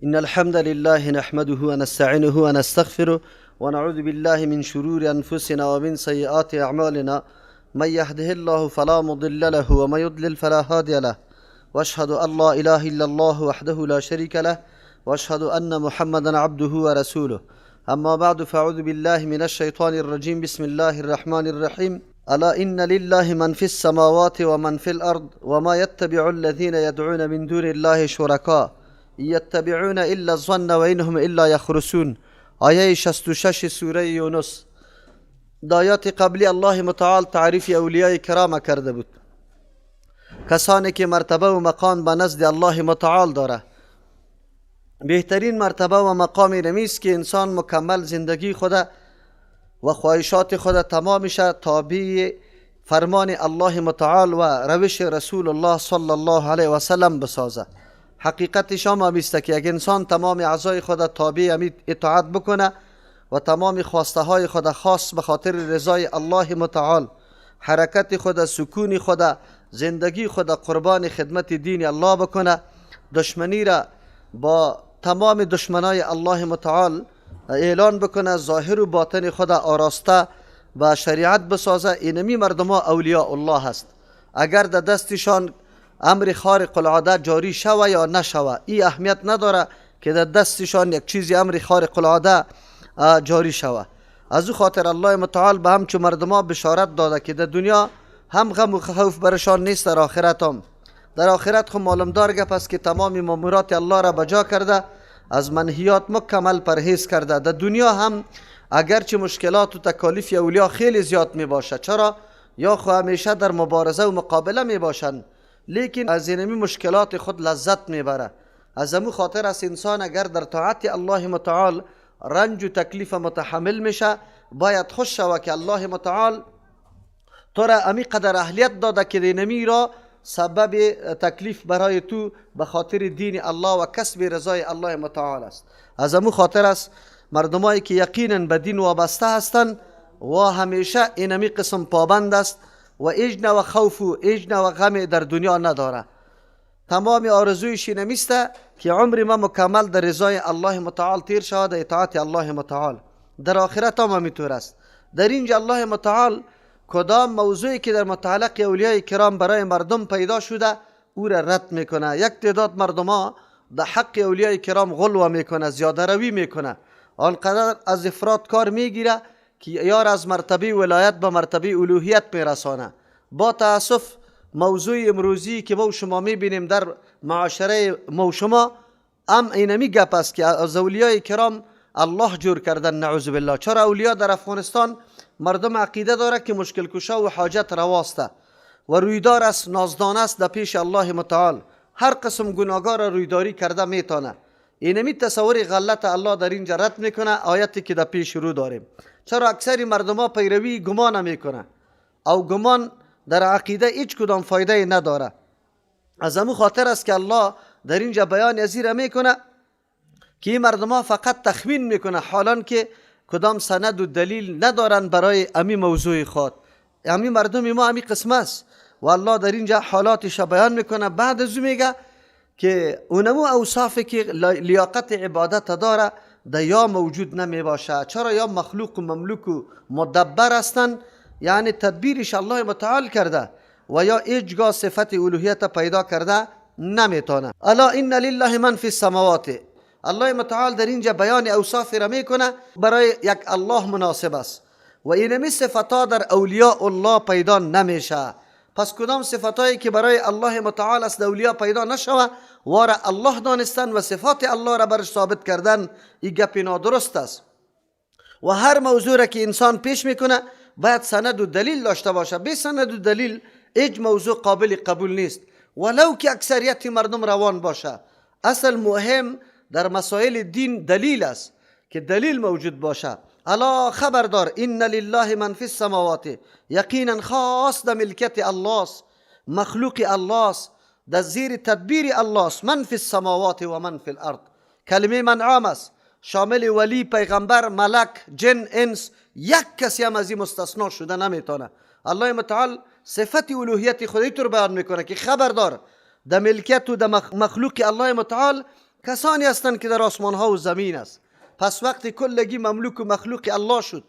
إن الحمد لله نحمده ونستعينه ونستغفره ونعوذ بالله من شرور أنفسنا ومن سيئات أعمالنا. من يهده الله فلا مضل له ومن يضلل فلا هادي له، وأشهد أن لا إله إلا الله وحده لا شريك له، وأشهد أن محمدا عبده ورسوله. أما بعد، فأعوذ بالله من الشيطان الرجيم. بسم الله الرحمن الرحيم. ألا إن لله من في السماوات ومن في الأرض وما يتبع الذين يدعون من دون الله شركاء يتبعون الا الظن و انهم الا یخرسون. آیه 66 سوره یونس. دایات قبلی الله متعال تعریف اولیاء کرام کرده بود، کسانی که مرتبه و مقام به نزد الله متعال داره. بهترین مرتبه و مقام نمیست که انسان مکمل زندگی خود و خواهشات خود تمامش تابع فرمان الله متعال و روش رسول الله صلی الله علیه و سلم بسازه. حقیقتش هم است که اگر انسان تمام اعضای خود تابع اطاعت بکنه و تمام خواسته های خود خاص به خاطر رضای الله متعال، حرکت خود، سکون خود، زندگی خود قربان خدمت دین الله بکنه، دشمنی را با تمام دشمنای الله متعال اعلان بکنه، ظاهر و باطن خود آراسته با شریعت بسازه، اینمی مردم ها اولیاء الله هست. اگر در دستشان امر خارق العاده جاری شوه یا نشوه، این اهمیت نداره که در دستشان یک چیزی امر خارق العاده جاری شوه. از او خاطر الله متعال به همچون مردم بشارت داده که در دنیا هم غم و خوف برشان نیست، در آخرت هم. در آخرت خود معلومدار گپ است که تمام مامورات الله را بجا کرده، از منهیات مکمل پرهیز کرده. در دنیا هم اگرچه مشکلات و تکالیف اولیاء خیلی زیاد می باشه، چرا؟ یا خو همیشه در مبارزه و مقابله می باشند، لیکن از اینمی مشکلات خود لذت میبره. از امو خاطر است انسان اگر در طاعت الله متعال رنج و تکلیف متحمل میشه، باید خوش شوه که الله متعال تو را امی قدر اهلیت داده که اینمی را سبب تکلیف برای تو به خاطر دین الله و کسب رضای الله متعال است. از امو خاطر است مردمایی که یقینا به دین وابسته هستند و همیشه اینمی قسم پابند است و اجن و خوف و اجن و غم در دنیا نداره. تمام آرزویش نمیسته که عمر ما مکمل در رضای الله متعال تیر شود، در اطاعت الله متعال. در آخرت هم همینطور است. در اینجا الله متعال کدام موضوعی که در متعلق اولیاء کرام برای مردم پیدا شده او را رد میکنه. یک تعداد مردم ها در حق اولیاء کرام غلو میکنه، زیاده روی میکنه، آنقدر از افراد کار میگیره که یار از مرتبه ولایت به مرتبه الوهیت میرسانه. با تاسف موضوع امروزی که ما شما میبینیم در معاشره ما شما اینمی گپ است که از اولیاء کرام الله جور کردن، نعوذ بالله. چرا اولیاء در افغانستان مردم عقیده داره که مشکل کشا و حاجت رواسته و رویدار است، نازدان است در پیش الله متعال، هر قسم گناهگار رویداری کرده میتونه. اینمی تصور غلط الله در اینجا رد میکنه. آیتی که در پیش رو داریم، چرا اکثر مردم ها پیروی گمان میکنه او گمان در عقیده هیچ کدام فایده نداره. از امو خاطر است که الله در اینجا بیان ازیر میکنه که این مردم ها فقط تخمین میکنه، حالان که کدام سند و دلیل ندارن برای امی موضوع خود. امی مردم ما امی قسم است و الله در اینجا حالاتش بیان میکنه. بعد از میگه که اونمو اوصافی که لیاقت عبادت داره در یا موجود نمی باشه. چرا؟ یا مخلوق و مملوک و مدبر هستند، یعنی تدبیرش الله متعال کرده، و یا ایجگاه صفت الوهیت پیدا کرده نمیتونه. الا ان لله من فی السماوات. الله متعال در اینجا بیان اوصاف را میکنه برای یک الله مناسب است و اینمی صفتا در اولیاء الله پیدا نمیشه. پس کدام صفاتایی که برای الله متعال است اولیاء پیدا نشوه واره الله دانستن و صفات الله را برش ثابت کردن، این گپ نادرست است. و هر موضوع را که انسان پیش میکنه باید سند و دلیل داشته باشه. بی سند و دلیل هیچ موضوع قابل قبول نیست، ولو که اکثریت مردم روان باشه. اصل مهم در مسائل دین دلیل است که دلیل موجود باشه. الا خبردار، ان لله من فی السماوات، یقینا خاص در ملکت الله است، مخلوق الله است، در زیر تدبیر الله است. من فی السماوات و من فی الارض، کلمه من عام است، شامل ولی، پیغمبر، ملک، جن، انس، یک کسی هم از این مستثنا شده نمیتونه. الله متعال صفت الوهیت خودی تو رو بیان میکنه که خبردار در ملکت و در مخلوق الله متعال کسانی هستند که در آسمان ها و زمین است. پس وقتی کلگی مملوک و مخلوق الله شد،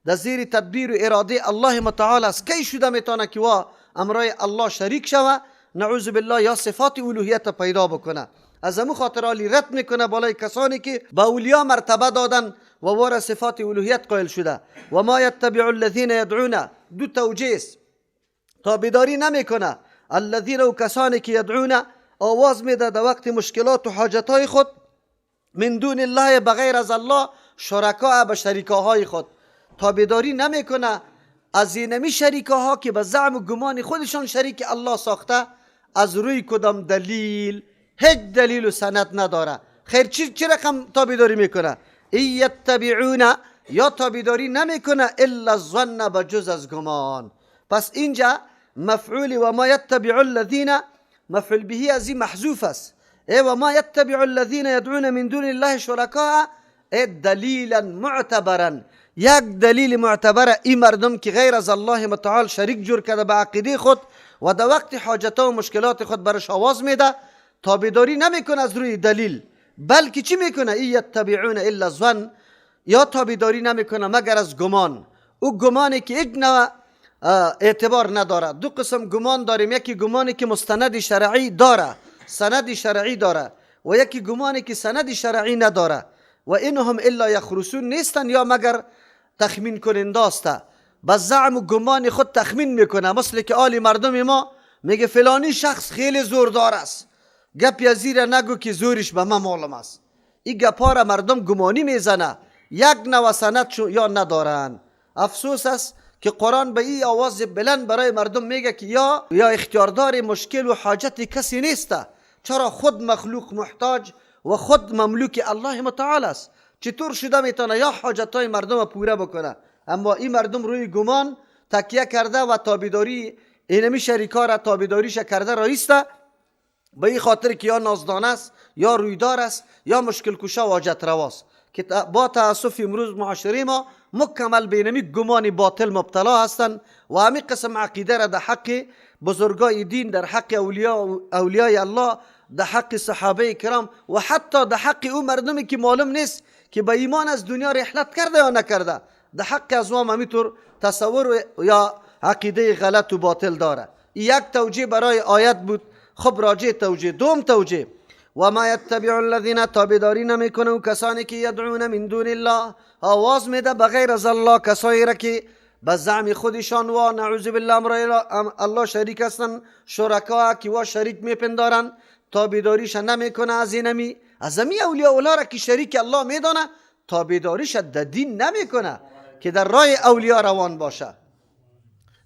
در زیر تدبیر و اراده الله متعال است، کی شده میتونه که وا امرای الله شریک شوه؟ نعوذ بالله یا صفات الوهیت پیدا بکنه. از همون خاطر علی رد میکنه بالای کسانی که با اولیا مرتبه دادن و وار صفات الوهیت قائل شده. و ما یتبع الذین یدعون، دو توجیه است، تابعداری نمیکنه الذین، و کسانی که یدعون آواز میده در وقت مشکلات و حاجتهای خود، من دون الله، بغیر از الله، شرکا، به شریکاهای خود. تابعداری نمیکنه از اینمی شریکاها که به زعم و گمان خودشان شریک الله ساخته، از روی کدام دلیل؟ هیچ دلیل و سند نداره. خیر چی رقم تابعداری میکنه؟ یتبعون، یا تابعداری نمیکنه الا الظن، بجز از گمان. پس اینجا مفعول و ما یتبع الذین، مفعول به از این محذوف است. و ما یتبع الذین یدعون من دون الله شرکاء، دلیلا معتبرا، یک دلیل معتبر این مردم که غیر از الله متعال شریک جور کرده به عقیده خود و در وقت حاجت و مشکلات خود برش آواز میده، تابعداری نمیکنه از روی دلیل، بلکه چی میکنه؟ یتبعون الا الظن، یا تابعداری نمیکنه مگر از گمان. او گمانی که یک نوع اعتبار نداره. دو قسم گمان داریم، یکی گمانی که مستند شرعی داره، سند شرعی داره، و یکی گمانی که سند شرعی نداره. و اینهم الا یخرسون، نیستن یا مگر تخمین کننده است. با زعم و گمان خود تخمین میکنه، مثل که آلی مردم ما میگه فلانی شخص خیلی زوردار است، گپ یزیر نگو که زورش به من معلوم است. این گپا را مردم گمانی میزنه، یک نوع سند یا ندارن. افسوس است که قرآن به این آواز بلند برای مردم میگه که یا اختیاردار مشکل و حاجت کسی نیست. چرا؟ خود مخلوق محتاج و خود مملوک الله متعال است. چطور شده میتونه یا حاجتهای مردم پوره بکنه؟ اما این مردم روی گمان تکیه کرده و تابعداری اینمی شریکا را تابعداریش کرده رایسته، به این خاطر که یا نازدان است، یا رویدار است، یا مشکل کشا و حاجت رواست. که با تاسف امروز معاشره ما مکمل به اینمی گمان باطل مبتلا هستند و همین قسم عقیده را در حق بزرگای دین، در حق اولیای الله، در حق صحابه کرام و حتی در حق او مردمی که معلوم نیست که به ایمان از دنیا رحلت کرده یا نکرده، در حق از وام همینطور تصور یا عقیده غلط و باطل داره. یک توجیه برای آیت بود. خب راجع توجیه دوم توجیه، و ما یتبع الذین، تابعداری نمیکنه و کسانی که یدعون من دون الله، آواز میده بغیر از الله، کسانی را که به زعم خودشان و نعوذ بالله امر الله شریک هستن، شرکا که و شریک میپندارن، تابعداریش نمیکنه از اینمی اولیاء الله را که شریک الله میدانه، تابعداریش در دین نمیکنه که در راه اولیاء روان باشه،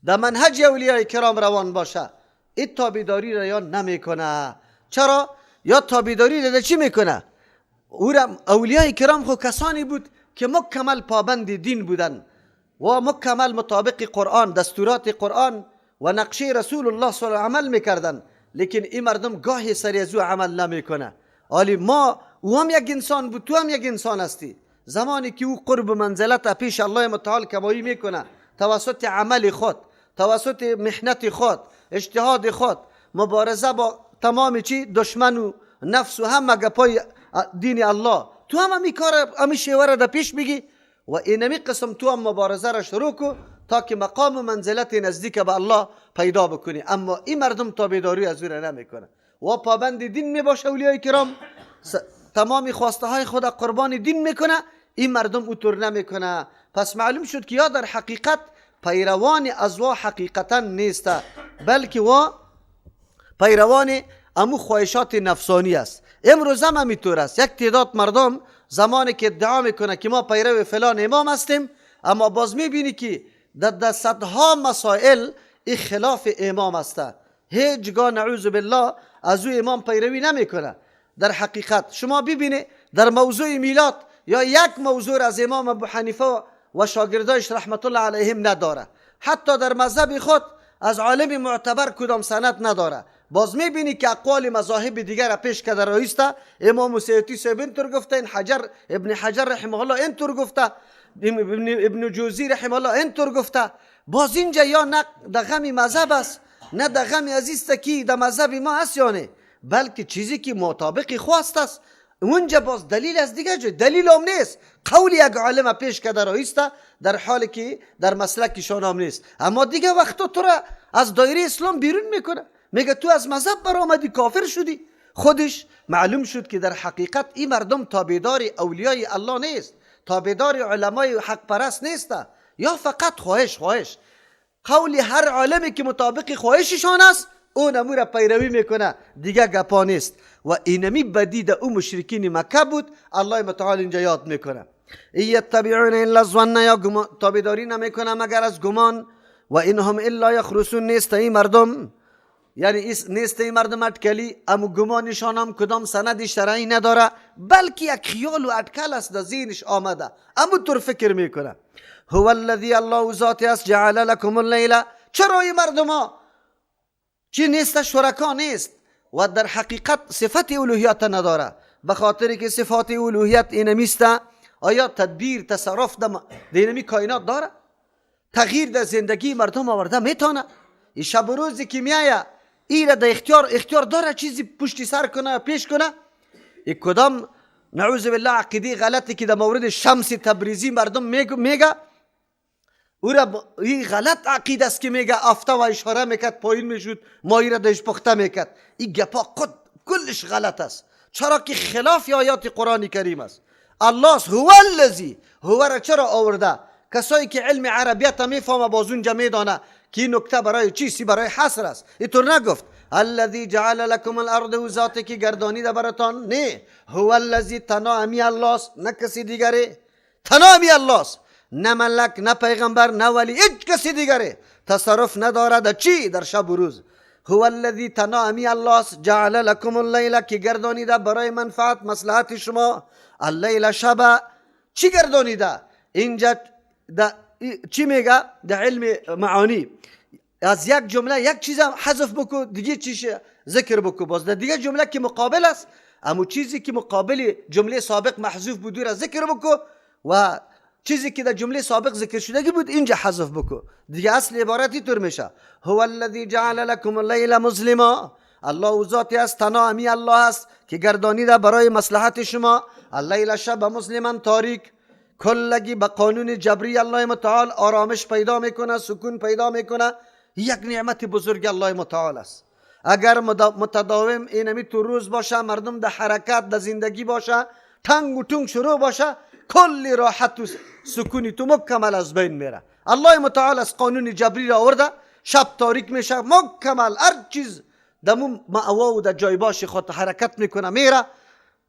در منهج اولیاء کرام روان باشه. این تابعداری را یا نمیکنه. چرا؟ یا تابعداری را چی میکنه؟ اولیاء کرام خو کسانی بود که مکمل پابند دین بودن و مکمل مطابق قرآن، دستورات قرآن و نقشه رسول الله صلی الله علیه و عمل میکردن. لیکن این مردم گاهی سری از او عمل نمیکنه. حالی ما او هم یک انسان بود، تو هم یک انسان هستی. زمانی که او قرب منزلت پیش الله متعال کمایی میکنه توسط عمل خود، توسط محنت خود، اجتهاد خود، مبارزه با تمام دشمن و نفس و همه گپای دین الله، تو هم همی کار همی شیوه را پیش بگی و اینمی قسم تو هم مبارزه را شروع کو تا که مقام و منزلت نزدیک به الله پیدا بکنی. اما این مردم تابعداری از او را نمیکنه و پابند دین میباشه. اولیاء کرام تمام خواسته های خود قربان دین میکنه، این مردم اوطور نمیکنه. پس معلوم شد که یا در حقیقت پیروان از وا حقیقتا نیست، بلکه و پیروان امو خواهشات نفسانی است. امروز هم همینطور است. یک تعداد مردم زمانی که ادعا میکنه که ما پیرو فلان امام هستیم، اما باز میبینی که در صدها مسائل خلاف امام است، هیچگاه نعوذ بالله از او امام پیروی نمیکنه. در حقیقت شما ببینید در موضوع میلاد یا یک موضوع از امام ابو حنیفه و شاگردایش رحمت الله علیهم نداره، حتی در مذهب خود از عالم معتبر کدام سند نداره. باز میبینی که اقوال مذاهب دیگر را پیش کرده رایسته. امام سیوطی صاحب اینطور گفته، ابن حجر رحمه الله اینطور گفته، ابن جوزی رحمه الله اینطور گفته. باز اینجا یا نه در غم مذهب است، نه در غم ازیست که در مذهب ما هست یا نه، بلکه چیزی که مطابق خواست است اونجا باز دلیل از دیگه جای دلیل هم نیست، قول یک عالم پیش کرده رایسته در حالی که در مسلکشان هم نیست، اما دیگه وقتا تو را از دایره اسلام بیرون میکنه، میگه تو از مذهب برآمدی، کافر شدی. خودش معلوم شد که در حقیقت این مردم تابعدار اولیای الله نیست، تابعدار علمای حق پرست نیسته، یا فقط خواهش قول هر عالمی که مطابق خواهششان است اون امور را پیروی میکنه، دیگه گپا نیست. و اینمی بدی در اون مشرکین مکه بود، الله متعال اینجا یاد میکنه یتبعون الا الظن، یا تابعداری نمیکنه مگر از گمان، و اینهم الا یخرسون، نیست این مردم، یعنی نیست این مردم اٹکلی، امو گمانشان هم کدام سند شرعی نداره، بلکه یک خیال و اٹکل است در ذهنش آمده، امو طور فکر میکنه. هو الذی، الله ذاتی است، جعل لكم اللیل، چرا این مردم ها چی نیست؟ شرکا نیست و در حقیقت صفت الوهیت نداره، به خاطر که صفات الوهیت اینمیست. آیا تدبیر تصرف در اینمی کائنات داره؟ تغییر در زندگی مردم آورده میتونه؟ این شب و روزی که میایه این در اختیار داره چیزی پشت سر کنه پیش کنه؟ این کدام نعوذ بالله عقیده غلطی که در مورد شمس تبریزی مردم میگه، او را این غلط عقیده است که میگه افته و اشاره میکرد پایین میشد ماهی را دش پخته میکرد. این گپا کلش غلط است، چرا که خلاف آیات قرآن کریم است. الله هو الذی، هو را چرا آورده؟ کسایی که علم عربیت میفهمه باز اونجا میدانه که این نکته برای چیزی برای حصر است. اینطور نگفت الذی جعل لكم الارض، و ذاتی که گردانیده براتان، نه هو الذی، تنها امی الله است، نه کسی دیگره، تنها امی الله است، نه ملک، نه پیغمبر، نه ولی، هیچ کسی دیگره تصرف نداره در چی؟ در شب و روز. هو الذی، تنها امی الله است، جعل لكم اللیل، که گردانیده برای منفعت مصلحت شما، اللیل شب، چی گردانیده؟ اینجا چی میگه؟ در علم معانی از یک جمله یک چیز حذف بکو، دیگه چیز ذکر بکو، باز در دیگه جمله که مقابل است اما چیزی که مقابل جمله سابق محذوف بود را ذکر بکو، و چیزی که در جمله سابق ذکر شدگی بود اینجا حذف بکو، دیگه اصل عبارتی طور میشه. هو الذی جعل لكم اللیل مظلما، الله ذاتی است، تنها امی الله است که گردانیده برای مصلحت شما، اللیل شب مظلما، تاریک. کلگی به قانون جبری الله متعال آرامش پیدا میکنه، سکون پیدا میکنه، یک نعمت بزرگ الله متعال است. اگر متداوم اینمی تو روز باشه، مردم در حرکت در زندگی باشه، تنگ و تونگ شروع باشه، کلی راحت و سکونی تو مکمل از بین میره. الله متعال از قانون جبری را آورده، شب تاریک میشه مکمل، هر چیز دمون معوا و در جای باش خود حرکت میکنه میره،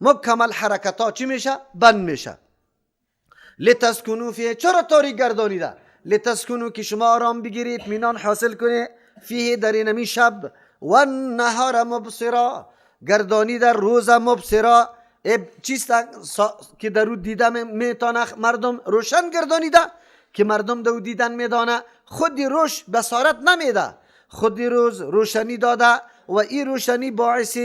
مکمل حرکت ها چی میشه؟ بند میشه. لتسکنو فیه، چرا تاریک گردانیده؟ لتسکنو، که شما آرام بگیرید، اطمینان حاصل کنید، فیه، در اینمی شب، و النهار مبصرا، گردانیده روز مبصرا، چیست که در او دیدن میتانه مردم روشن گردانیده، که مردم در او دیدن میدانه، خود روش بصارت نمیده، خود روز روشنی داده و این روشنی باعث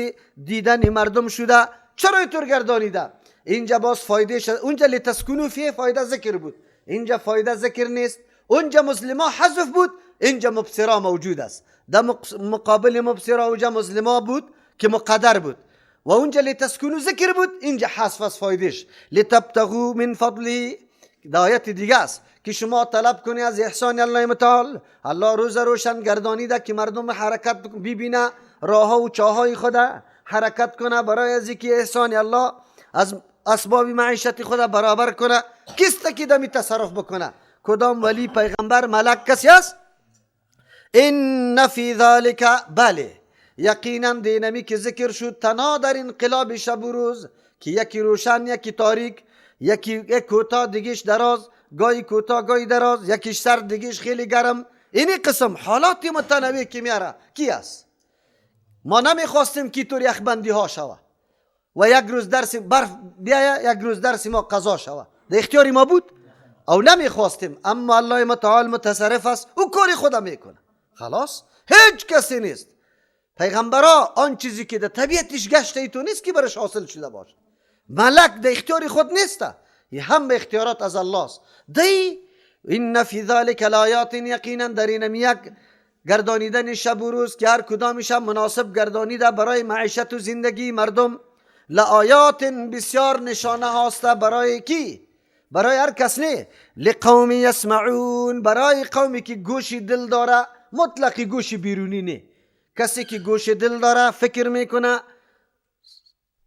دیدن مردم شده. چرا اینطور گردانیده؟ اینجا باز فایده شد، اونجا لتسکنو فیه فایده ذکر بود، اینجا فایده ذکر نیست. اونجا مسلما حذف بود، اینجا مبصرا موجود است. در مقابل مبصرا اونجا مسلما بود که مقدر بود، و اونجا لتسکنو ذکر بود، اینجا حذف از فایدهش. لتبتغوا من فضله، در آیت دیگه است که شما طلب کنی از احسان الله متعال. الله روز روشن گردانیده که مردم حرکت ببینه، راه ها و چاه های خود حرکت کنه برای از اینکه احسان الله از اسباب معیشت خود برابر کنه. کیست که دمی تصرف بکنه؟ کدام ولی، پیغمبر، ملک، کسی است؟ ان فی ذالک، بله یقینا دینمی که ذکر شد تنها در انقلاب شب و روز، که یکی روشن یکی تاریک، یک کوتاه دیگیش دراز، گاهی کوتاه گاهی دراز، یکیش سرد دیگیش خیلی گرم، اینی قسم حالات متنوع که میاره کی است؟ ما نمیخواستیم که طور یخبندی ها شوه و یک روز درس برف بیایه، یک روز درس ما قضا شوه، در اختیاری ما بود او نمیخواستیم، اما الله متعال متصرف است، او کاری خودم میکنه، خلاص هیچ کسی نیست. پیغمبرا آن چیزی که در طبیعتش گشته ای تو نیست که برش حاصل شده باشه. ملک در اختیار خود نیسته، این هم به اختیارات از الله است. دی این فی ذالک الآیات، یقینا در این یک گردانیدن شب و روز که هر کدامش مناسب گردانیده برای معیشت و زندگی مردم، لآیات بسیار نشانه هاست برای کی؟ برای هر کس نه. لقوم یسمعون، برای قومی که گوش دل داره، مطلقی گوش بیرونی نه. کسی که گوش دل داره فکر میکنه،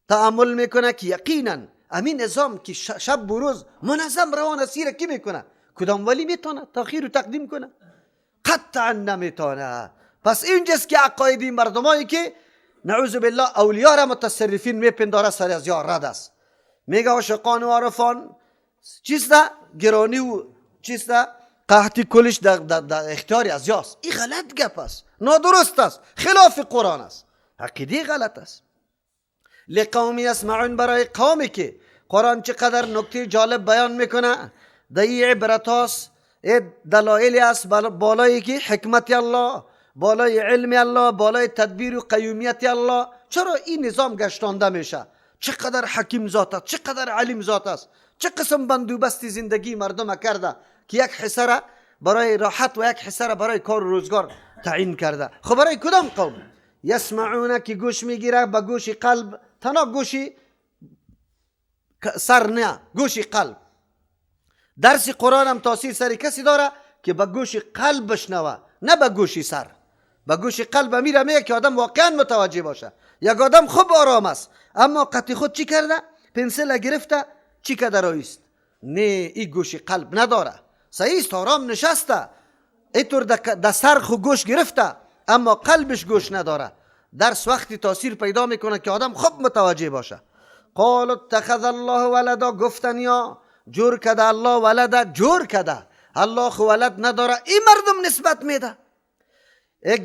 تأمل میکنه که یقینا امین نظام که شب و روز منظم روان سیر کی میکنه؟ کدام ولی میتونه تاخیر و تقدیم کنه؟ قطعا نمیتونه. پس اینجاست که عقایدی مردمایی که نعوذ بالله اولیاء را متصرفین میپنداره سر از یار رد است. میگه عاشقان و عارفان چیسته؟ گرانی و چیسته؟ قحطی کلش در اختیاری از یاست. این غلط گپ است، نادرست است، خلاف قرآن است، عقیده غلط است. لقوم یسمعون، برای قومی که قرآن چقدر نکته جالب بیان میکنه، دایی عبرت هاست، دلایلی است بالای که حکمت الله، بالای علم الله، بالای تدبیر و قیومیت الله چرا این نظام گشتانده میشه. چقدر حکیم ذات است، چقدر علیم ذات است، چه قسم بندوبستی زندگی مردم کرده که یک حصه را برای راحت و یک حصه را برای کار و روزگار تعیین کرده. خب برای کدام قوم؟ یسمعون که گوش میگیره، به گوش قلب، تنها گوشی سر نه، گوشی قلب. درس قرآن هم تاثیر سری کسی داره که به گوش قلب بشنوه، نه به گوشی سر. به گوش قلب میره میگه که آدم واقعا متوجه باشه. یک آدم خوب آرام است اما قطی خود چی کرده؟ پنسل گرفته چی کرده رایست؟ نه، این گوش قلب نداره. صحیح است آرام نشسته، اینطور در سر خو گوش گرفته اما قلبش گوش نداره. درس وقتی تاثیر پیدا میکنه که آدم خوب متوجه باشه. قال اتخذ الله ولدا، گفتن یا جور کده الله ولدا، جور کده الله خو ولد نداره. این مردم نسبت میده،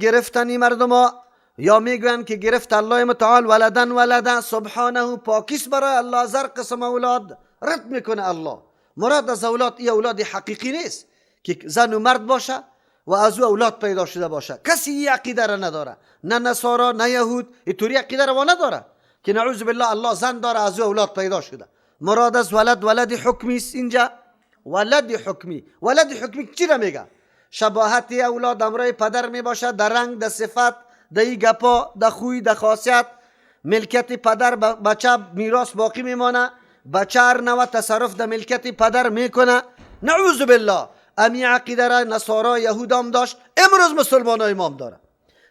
گرفتن این مردم ها یا میگوین که گرفت الله متعال ولدن ولدا، سبحانه پاکیست برای الله از هر قسم اولاد. رد میکنه الله. مراد از اولاد ای اولاد حقیقی نیست که زن و مرد باشه و از او اولاد پیدا شده باشه. کسی این عقیده را نداره، نه نصارا نه یهود اینطوری عقیده را نداره که نعوذ بالله الله زن داره از او اولاد پیدا شده. مراد از ولد حکمی است اینجا، ولد حکمی. ولد حکمی چی را میگه؟ شباهت اولاد امرای پدر می باشه، در رنگ، در صفت، در گپا، در خوی، در خاصیت. ملکت پدر بچه میراث باقی میمانه، بچه هر نوع تصرف در ملکت پدر میکنه. نعوذ بالله. امی عقیده را نصارا یهود هم داشت، امروز مسلمان های امام داره.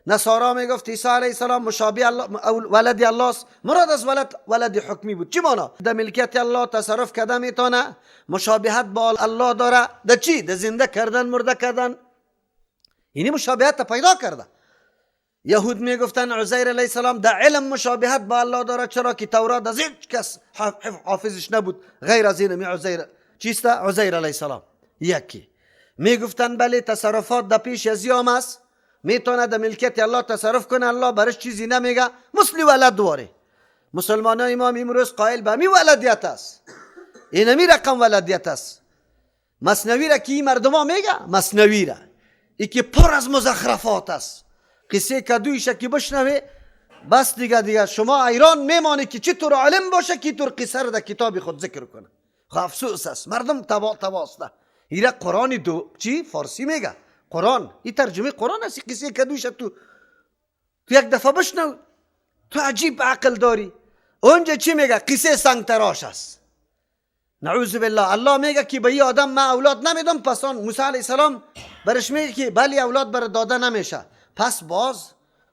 نصارا میگفت عیسی علیه السلام مشابه الله، ولد الله است. مراد از ولد حکمی بود. چی مانا؟ در ملکیت الله تصرف کده میتونه، مشابهت با الله داره. در چی؟ در زنده کردن، مرده کردن. اینی مشابهت پیدا کرده. یهود میگفتن عزیر علیه السلام در علم مشابهت با الله داره، چرا که تورات از هیچ کس حافظش نبود غیر از این عزیر. چیسته؟ عزیر علیه السلام. یکی میگفتن بله تصرفات در پیش ازیام است، میتونه در ملکیت الله تصرف کنه، الله برش چیزی نمیگه. مثل ولد دواره. مسلمان های امام امروز قائل به می ولدیت است، اینمی رقم ولدیت است. مثنوی را که این مردم ها میگه، مثنوی را ای که پر از مزخرفات است، قصه کدویش که بشنوه بس دیگه شما ایران میمانی که چطور علم باشه که طور قصه را در کتاب خود ذکر کنه. خب افسوس است، مردم تباسته. ایره قرآن دو چی؟ فارسی میگه قرآن، این ترجمه قرآن است. قصه کدویش تو یک دفعه بشنو، تو عجیب عقل داری. اونجا چی میگه؟ قصه سنگ تراش است. نعوذ بالله. الله میگه که به این آدم من اولاد نمیدم، پس آن موسی علیه السلام برش میگه که بلی اولاد بر داده نمیشه. پس باز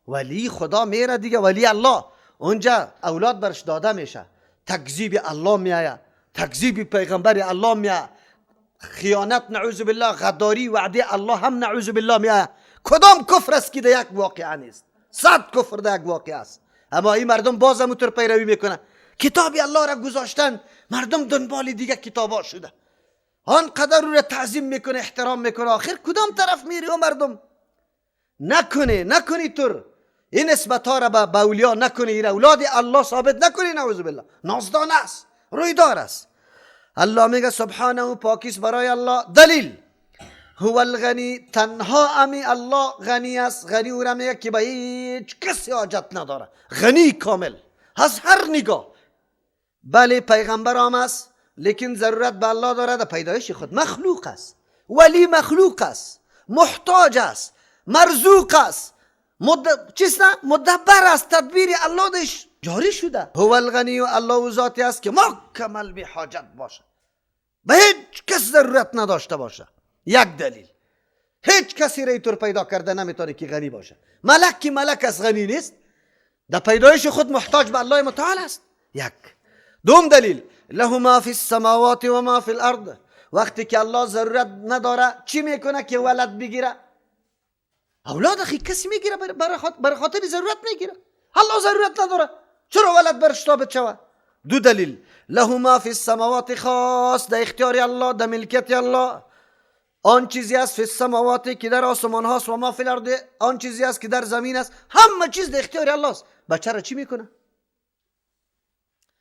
ولی خدا میره دیگه، ولی الله اونجا اولاد برش داده میشه. تکذیب الله میایه، تکذیب پیغمبر الله میایه، خیانت نعوذ بالله، غداری وعده الله هم نعوذ بالله میایه. کدام کفر است که در یک واقعه نیست؟ 100 کفر در یک واقعه است. اما این مردم باز هم اونطور پیروی میکنن. کتاب الله را گذاشتن، مردم دنبال دیگه کتابا شده. آنقدر رو را تعظیم میکنه، احترام میکنه. آخر کدام طرف میری و مردم؟ نکنی طور این نسبت ها را به اولیا نکنی، این اولاد الله ثابت نکنی. نعوذ بالله. نازدان است، رویدار است. الله میگه سبحانه پاکیست برای الله. دلیل هو الغنی، تنها امی الله غنی است. غنی او را میگه که به هیچ کسی حاجت نداره، غنی کامل از هر نگاه. بله پیغمبر هم است لیکن ضرورت به الله داره در پیدایش خود. مخلوق است، ولی مخلوق است، محتاج است، مرزوق است، مدبر است. تدبیر الله دش جاری شده. هو الغنی، و الله و ذاتی است که مکمل بی حاجت باشه، به هیچ کس ضرورت نداشته باشه. یک دلیل، هیچ کسی را اینطور پیدا کرده نمیتونه که غنی باشه. ملک که ملک است غنی نیست، در پیدایش خود محتاج به الله متعال است. یک. دوم دلیل، له ما فی السماوات و ما فی الارض، وقتی که الله ضرورت نداره چی میکنه که ولد بگیره؟ اولاد اخی کسی میگیره برای خاطر ضرورت میگیره. الله ضرورت نداره، چرا ولد برش ثابت شود؟ دو دلیل، له ما فی السماوات، خاص در اختیار الله، در ملکیت الله. آن چیزی است فی السماوات که در آسمان هاست، و ما فی الارض، آن چیزی است که در زمین است. همه چیز در اختیار الله است. بچه را چی میکنه؟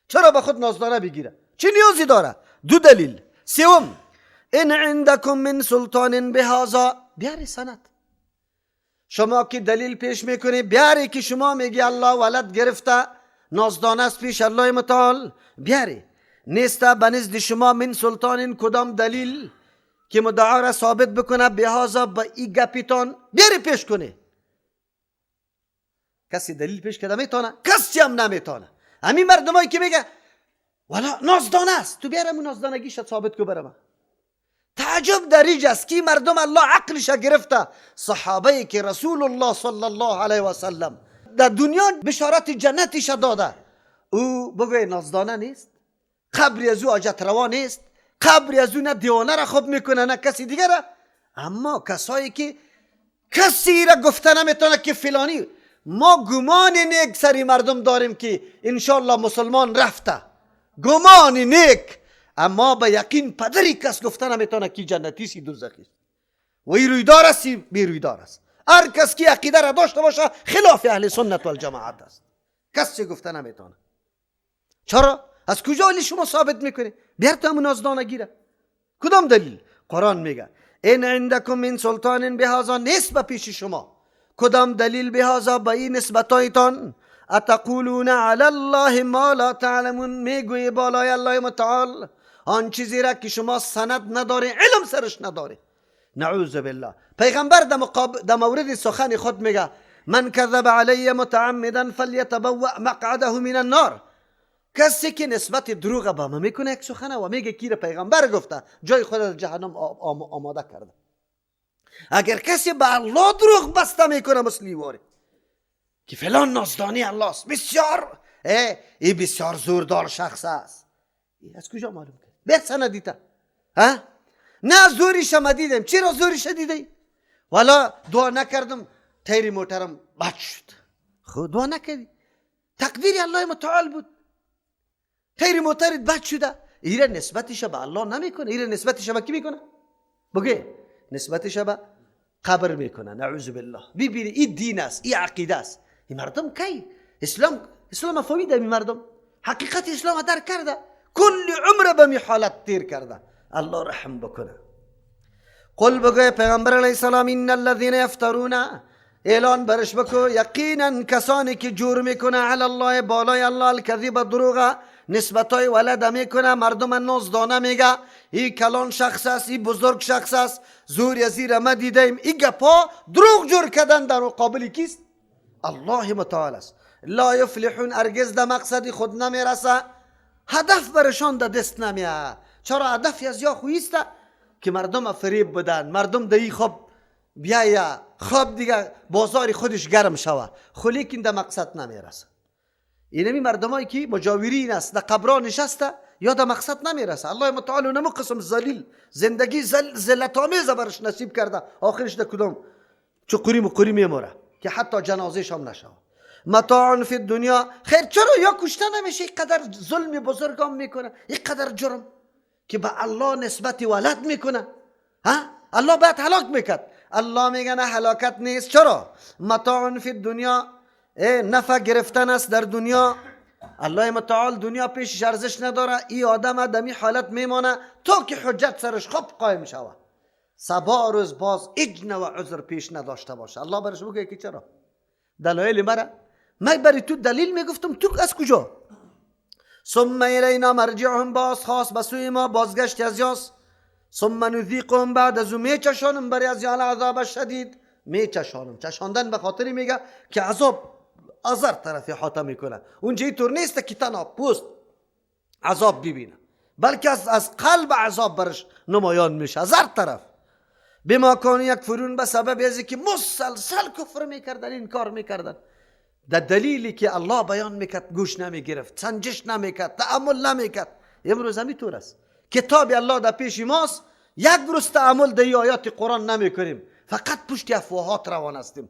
چرا به خود نازدانه بگیره؟ چه نیازی داره؟ دو دلیل. سوم، ان عندکم من سلطان بهذا، بیاری سند. شما که دلیل پیش میکنی بیاری که شما میگی الله ولد گرفته، نازدانه است پیش الله متعال، بیاری. نیسته به نزد شما من سلطان کدام دلیل که مدعا را ثابت بکنه بهذا، به این گپیتان بیاری پیش کنه. کسی دلیل پیش کرده میتونه؟ کسی هم نمیتونه. همین مردمایی که میگه والا نازدانه است، تو بیارم اون نازدانگیش ثابت کو برام. تعجب در اینجا است که مردم الله عقلش گرفته. صحابه که رسول الله صلی الله علیه و سلم در دنیا بشارت جنتش داده، او بگوی نازدانه نیست، قبری از او حاجت روا نیست، قبری از او نه دیوانه را خوب میکنه نه کسی دیگر را. اما کسایی که کسی را گفته نمیتونه که فلانی، ما گمان نیک سری مردم داریم که انشالله مسلمان رفته، گمان نیک، اما به یقین پدری کس گفته نمیتونه که جنتی سی دوزخی است. و این رویدار است بی رویدار است. هر کس که عقیده را داشته باشه خلاف اهل سنت و الجماعت است. کسی گفته نمیتونه. چرا؟ از کجا علی شما ثابت میکنی؟ بیار تو همون نازدانگی را. کدام دلیل؟ قرآن میگه این عندکم من سلطان بهذا، نیست به پیش شما کدام دلیل بهذا، به این نسبتایتان. اتقولون علی الله ما لا تعلمون، میگوی بالای الله متعال آن چیزی را که شما سند نداری، علم سرش نداری. نعوذ بالله. پیغمبر در مورد سخن خود میگه من کذب علی متعمدا فلیتبوأ مقعده من النار. کسی که نسبت دروغ به ما میکنه یک سخنه و میگه کی پیغمبر گفته، جای خود در جهنم آماده کرده. اگر کسی به الله دروغ بسته میکنه مسلیواری که فلان نازدانی الله است، بسیار این بسیار زوردار شخص است، از کجا معلوم کرد؟ بیت سندیتا نه زوریش ما دیدم. چرا زوریش دیدی؟ والا دعا نکردم تیری موترم بد شد. خود دعا نکردی، تقدیر الله متعال بود، تیری موترت بد شده. ایره نسبتش به الله نمیکنه، ایره نسبتش به کی میکنه؟ بگه نسبتش به قبر میکنه. نعوذ بالله. ببینی این دین است، این عقیده است. این مردم کی اسلام فهمیده؟ این مردم حقیقت اسلام درک کرده، کل عمر به می حالت تیر کرده. الله رحم بکنه. قل بگوی پیغمبر علیه السلام ان الذين يفترون، اعلان برش بکو یقینا کسانی که جور میکنه علی الله، بالای الله، الکذب، دروغ، نسبتای ولد میکنه، مردم نازدانه میگه این کلان شخص است، این بزرگ شخص است، زور یزیر ما دیدیم. این گپا دروغ جور کردن در مقابل کیست؟ الله متعال است. لا یفلحون، ارگز در مقصد خود نمیرسه، هدف برشان در دست نمیاد. چرا؟ هدف از یا خویسته که مردم فریب بدن، مردم دایی خوب بیایا، خوب دیگه بازار خودش گرم شوه، خلیکین در مقصد نمیرسه. اینمی مردمایی که مجاورین است، در قبران نشسته یا در مقصد نمیرسه. الله متعال نمو قسم ذلیل، زندگی ذلت‌آمیز برش نصیب کرده، آخرش در کدام چقوری مقوری میموره که حتی جنازه‌ش هم نشه. متاع فی الدنیا، خیر چرا یا کشته نمیشه؟ اینقدر ظلم بزرگان میکنه، اینقدر جرم که به الله نسبت ولد میکنه. الله باید هلاک میکرد. الله میگه نه، هلاکت نیست. چرا؟ متاع فی الدنیا، نفع گرفتن است در دنیا. الله متعال دنیا پیشش ارزش نداره. این آدم دمی حالت میمانه تا که حجت سرش خوب قایم شود، سبا روز باز اجن و عذر پیش نداشته باشه. الله برش بگه که چرا؟ دلایل مرا من برای تو دلیل میگفتم، تو از کجا؟ ثم الینا مرجعهم، باز خاص بسوی ما بازگشت از یاس. ثم نذیقهم، بعد از او میچشانم برای از یال عذاب شدید. میچشانم، چشاندن به خاطری میگه که عذاب از هر طرف احاطه میکنه. اونجا اینطور نیست که تنها پوست عذاب ببینه، بلکه از قلب عذاب برش نمایان میشه از هر طرف. بما کانوا یکفرون، به سبب ازی که مسلسل کفر میکردن، این کار میکردن. در دلیلی که الله بیان میکرد گوش نمیگرفت، سنجش نمیکرد، تأمل نمیکرد. امروز هم اینطور است. کتاب الله در پیش ماست، یک روز تأمل در آیات قرآن نمیکنیم، فقط پشت افواهات روان هستیم.